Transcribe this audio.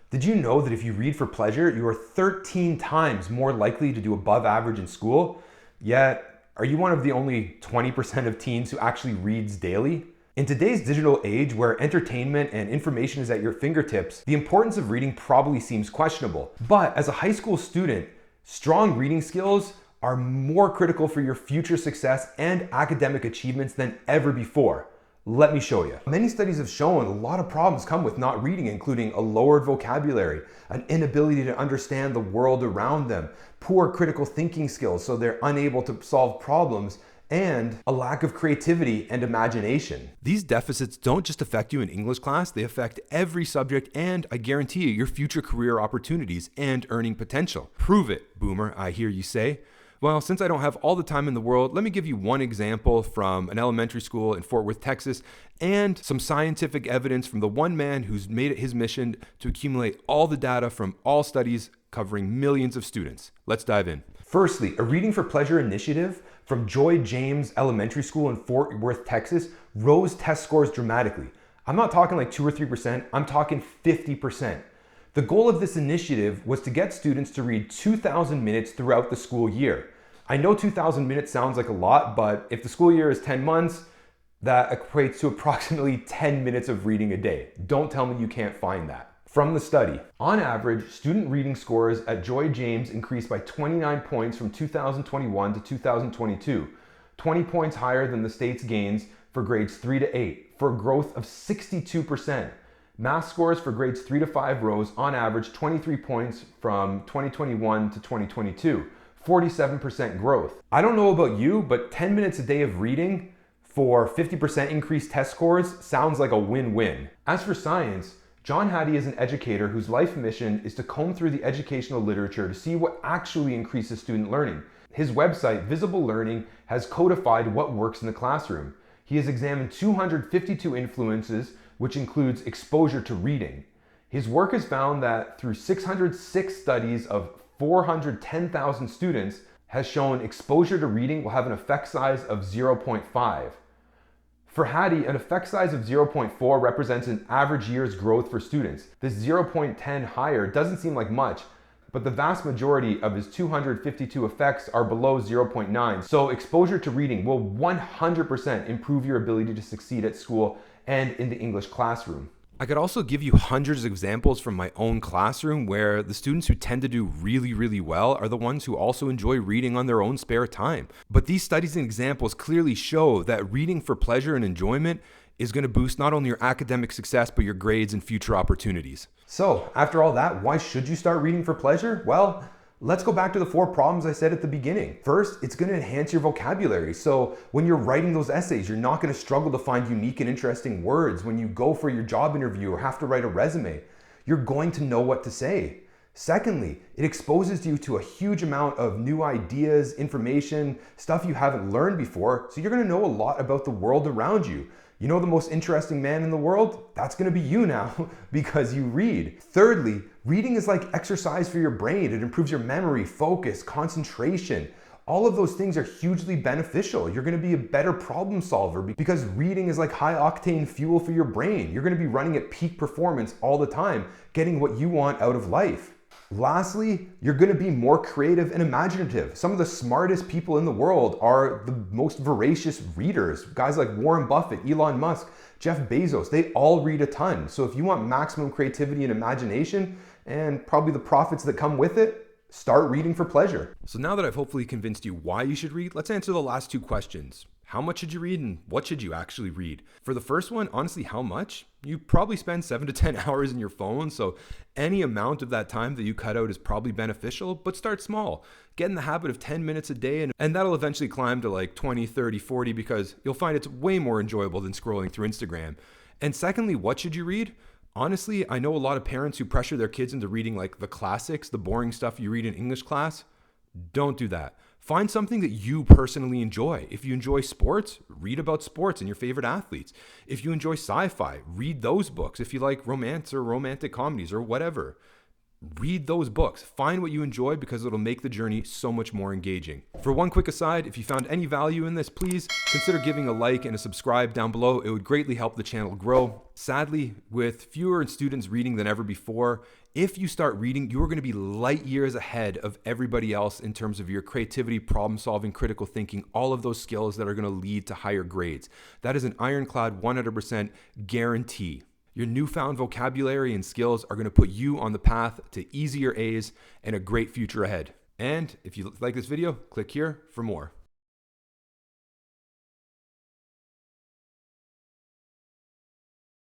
Did you know that if you read for pleasure, you are 13 times more likely to do above average in school? Yet, are you one of the only 20% of teens who actually reads daily? In today's digital age where entertainment and information is at your fingertips, the importance of reading probably seems questionable. But as a high school student, strong reading skills are more critical for your future success and academic achievements than ever before. Let me show you. Many studies have shown a lot of problems come with not reading, including a lowered vocabulary, an inability to understand the world around them, poor critical thinking skills so they're unable to solve problems, and a lack of creativity and imagination. These deficits don't just affect you in English class, they affect every subject and, I guarantee you, your future career opportunities and earning potential. Prove it, boomer, I hear you say. Well, since I don't have all the time in the world, let me give you one example from an elementary school in Fort Worth, Texas, and some scientific evidence from the one man who's made it his mission to accumulate all the data from all studies covering millions of students. Let's dive in. Firstly, a Reading for Pleasure initiative from Joy James Elementary School in Fort Worth, Texas, rose test scores dramatically. I'm not talking like 2 or 3%, I'm talking 50%. The goal of this initiative was to get students to read 2,000 minutes throughout the school year. I know 2,000 minutes sounds like a lot, but if the school year is 10 months, that equates to approximately 10 minutes of reading a day. Don't tell me you can't find that. From the study, on average, student reading scores at Joy James increased by 29 points from 2021 to 2022, 20 points higher than the state's gains for grades 3 to 8, for a growth of 62%. Math scores for grades 3 to 5 rose on average 23 points from 2021 to 2022, 47% growth. I don't know about you, but 10 minutes a day of reading for 50% increased test scores sounds like a win-win. As for science, John Hattie is an educator whose life mission is to comb through the educational literature to see what actually increases student learning. His website, Visible Learning, has codified what works in the classroom. He has examined 252 influences, which includes exposure to reading. His work has found that through 606 studies of 410,000 students has shown exposure to reading will have an effect size of 0.5. For Hattie, an effect size of 0.4 represents an average year's growth for students. This 0.10 higher doesn't seem like much, but the vast majority of his 252 effects are below 0.9. So exposure to reading will 100% improve your ability to succeed at school and in the English classroom. I could also give you hundreds of examples from my own classroom where the students who tend to do really well are the ones who also enjoy reading on their own spare time. But these studies and examples clearly show that reading for pleasure and enjoyment is going to boost not only your academic success, but your grades and future opportunities. So, after all that, why should you start reading for pleasure? Well, let's go back to the 4 problems I said at the beginning. First, it's going to enhance your vocabulary. So when you're writing those essays, you're not going to struggle to find unique and interesting words. When you go for your job interview or have to write a resume, you're going to know what to say. Secondly, it exposes you to a huge amount of new ideas, information, stuff you haven't learned before. So you're going to know a lot about the world around you. You know the most interesting man in the world? That's going to be you now because you read. Thirdly, reading is like exercise for your brain. It improves your memory, focus, concentration. All of those things are hugely beneficial. You're going to be a better problem solver because reading is like high octane fuel for your brain. You're going to be running at peak performance all the time, getting what you want out of life. Lastly, you're going to be more creative and imaginative. Some of the smartest people in the world are the most voracious readers. Guys like Warren Buffett, Elon Musk, Jeff Bezos, they all read a ton. So if you want maximum creativity and imagination, and probably the profits that come with it, start reading for pleasure. So now that I've hopefully convinced you why you should read, let's answer the last 2 questions. How much should you read and what should you actually read? For the first one, honestly, how much? You probably spend 7 to 10 hours in your phone, so any amount of that time that you cut out is probably beneficial, but start small. Get in the habit of 10 minutes a day, and that'll eventually climb to like 20, 30, 40 because you'll find it's way more enjoyable than scrolling through Instagram. And secondly, what should you read? Honestly, I know a lot of parents who pressure their kids into reading like the classics, the boring stuff you read in English class. Don't do that. Find something that you personally enjoy. If you enjoy sports, read about sports and your favorite athletes. If you enjoy sci-fi, read those books. If you like romance or romantic comedies or whatever, read those books. Find what you enjoy because it'll make the journey so much more engaging. For one quick aside, if you found any value in this, please consider giving a like and a subscribe down below. It would greatly help the channel grow. Sadly, with fewer students reading than ever before, If you start reading, you are going to be light years ahead of everybody else in terms of your creativity, problem solving, critical thinking, all of those skills that are going to lead to higher grades. That is an ironclad 100% guarantee. Your newfound vocabulary and skills are going to put you on the path to easier A's and a great future ahead. And if you like this video, click here for more.